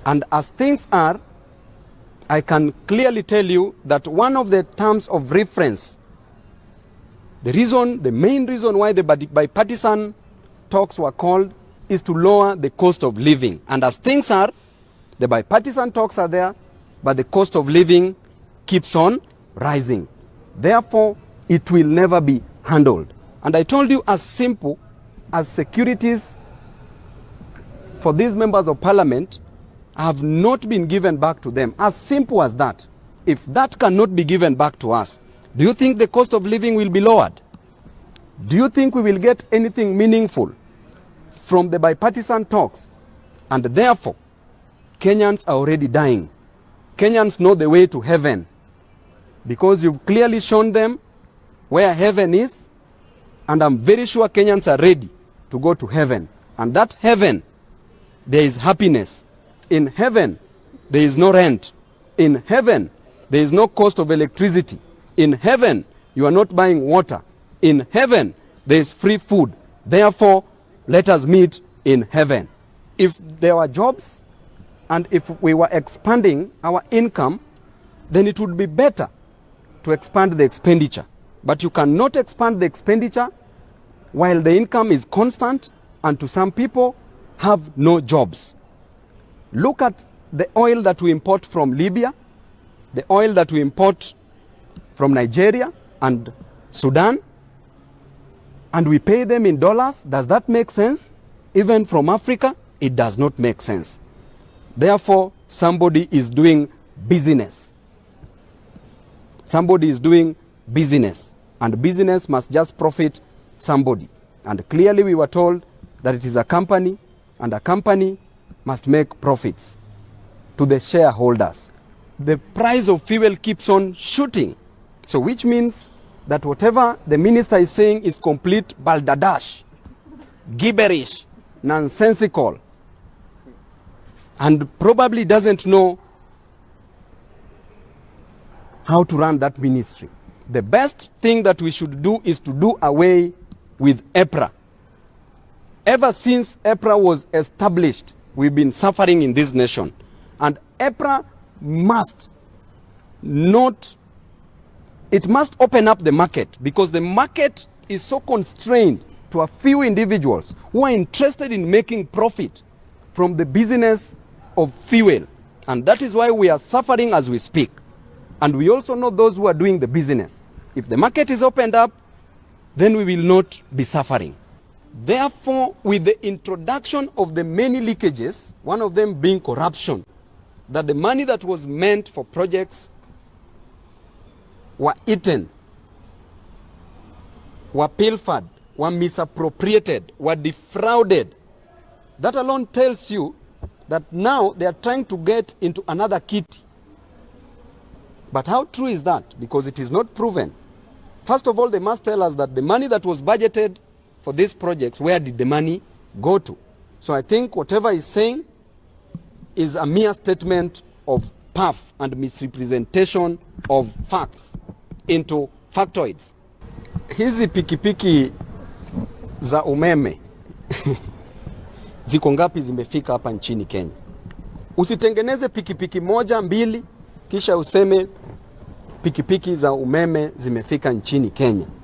And as things are, I can clearly tell you that one of the terms of reference, the main reason why the bipartisan talks were called is to lower the cost of living. And as things are, the bipartisan talks are there, but the cost of living keeps on rising. Therefore, it will never be handled. And I told you, as simple as securities for these members of parliament have not been given back to them. As simple as that. If that cannot be given back to us, do you think the cost of living will be lowered? Do you think we will get anything meaningful from the bipartisan talks? And therefore, Kenyans are already dying. Kenyans know the way to heaven, because you've clearly shown them where heaven is, and I'm very sure Kenyans are ready to go to heaven. And that heaven, there is happiness. In heaven, there is no rent. In heaven, there is no cost of electricity. In heaven, you are not buying water. In heaven, there is free food. Therefore, let us meet in heaven. If there were jobs and if we were expanding our income, then it would be better to expand the expenditure. But you cannot expand the expenditure while the income is constant and to some people have no jobs. Look at the oil that we import from Libya, the oil that we import from Nigeria and Sudan, and we pay them in dollars. Does that make sense? Even from Africa, it does not make sense. Therefore, somebody is doing business. Somebody is doing business, and business must just profit somebody. And clearly we were told that it is a company, and a company must make profits to the shareholders. The price of fuel keeps on shooting. So which means that whatever the minister is saying is complete balderdash, gibberish, nonsensical, and probably doesn't know how to run that ministry. The best thing that we should do is to do away with EPRA. Ever since EPRA was established, we've been suffering in this nation. And EPRA must open up the market, because the market is so constrained to a few individuals who are interested in making profit from the business of fuel. And that is why we are suffering as we speak. And we also know those who are doing the business. If the market is opened up, then we will not be suffering. Therefore, with the introduction of the many leakages, one of them being corruption, that the money that was meant for projects were eaten, were pilfered, were misappropriated, were defrauded. That alone tells you that now they are trying to get into another kitty. But how true is that? Because it is not proven. First of all, they must tell us that the money that was budgeted for these projects, where did the money go to? So I think whatever he's saying is a mere statement of puff and misrepresentation of facts into factoids. Hizi pikipiki za umeme ziko ngapi zimefika hapa nchini Kenya? Usitengeneze pikipiki moja, mbili, kisha useme pikipiki za umeme zimefika nchini Kenya.